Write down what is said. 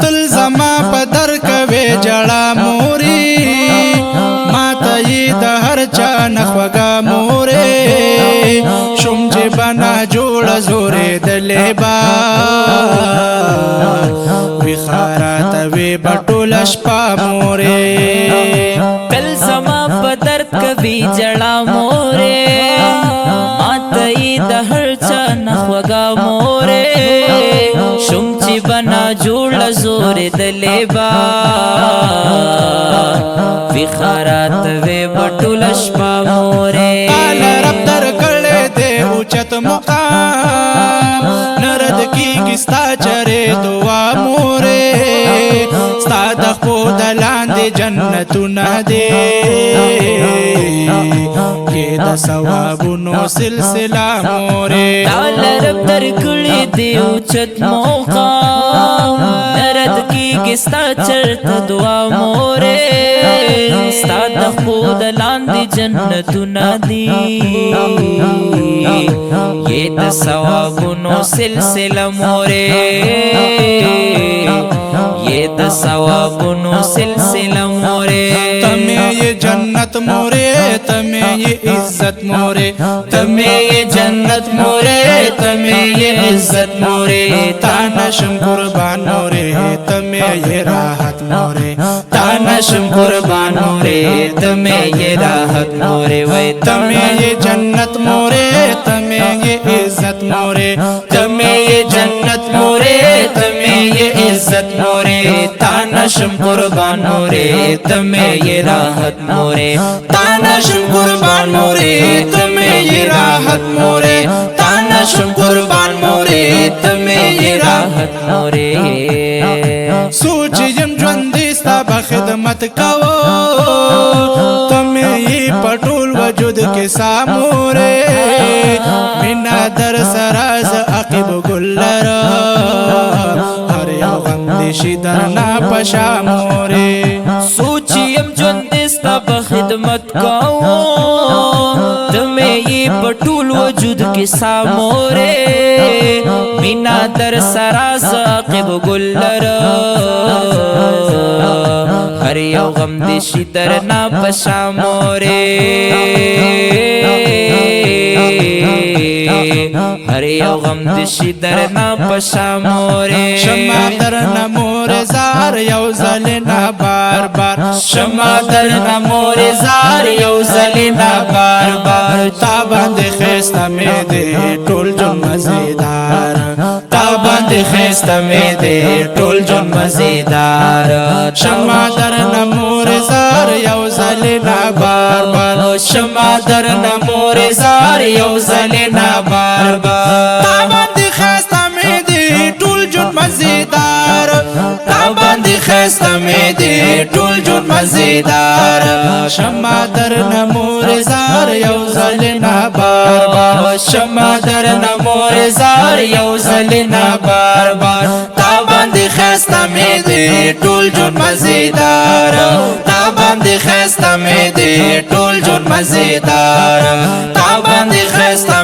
تل زما په در کوي جړه مورې ماته یې د هر چا نه خوږه مورې شوم چې بنا جوړه زورېدلې به وي خاراته وي به ټوله شپه مورې تل زما په درد کوي جړه مورې ماته یې د هر چا نه خوږه مورې شوم چې بنا جوړه زورېدلې به وي خاراته وي به ټوله شپه مورې تاله رب درکړی دی اوچت مقام نه رد کېږي ستا چرې دعا مورې ستا د خپو د لاندې جنتونه دی کې د ثوابونو سلسله مورې تاله رب درکړی دی اوچت مقام نه رد کېږي ستا چرته دعا مورې ستا د خپو د لاندې جنتونه دي یې د ثوابونو سلسله مورې یې د ثوابونو سلسله مورې تمې یې جنت مورې تمې یې عزت مورې تمې یې جنت مورې تمې یې عزت مورې تا نشم قربان مورې تمې یې راحت مورې تا نشم قربان مورې تمې یې راحت مورې وای تمې یې جنت مورې تمې یې عزت مورې تمې یې جنت مورې تمې یې عزت مورې تا نشم قربان مورې تمې یې راحت مورې تا نشم قربان مورې تمې یې راحت مورې تا نشم قربان مورې تمې یې راحت مورې سوچ یم ژوندې ستا به خدمت کوو تمې یې په ټول وجود کې سا مورې مینا در سره زه عقیب ګل لرم هر یو غم دې شي درنه په شا مورې سوچ یم ژوندې ستا په خدمت کوو تمې یې په ټول وجود کې سا مورې مینا در سره زه عقیب ګل لرم هر یو غم دې شي درنه په شا مورې هر یو غم دې شي درنه په شا مورې شمع درنه مورې زار یو ځل نه بار بار شمع درنه مورې زار یو ځل نه بار بار تا باندې ښایسته مې دی ټول ژوند مزېدار تا باندې ښایسته مې دی ټول ژوند مزېدار شمع درنه مورې زار یو ځل نه بار بار شمع درنه مورې زار یو ځل نه بار بار تا باندې ښایسته مې دی ټول ژوند مزېدار تا باندې ښایسته مې دی ټول ژوند مزېدار شمع درنه مورې زار یو ځل نه بار بار شمع درنه مورې زار یو ځل نه بار بار تا باندې ښایسته مې دی ټول ژوند مزېدار تا باندې ښایسته مې دی ټول ژوند مزېدار تا باندې ښایسته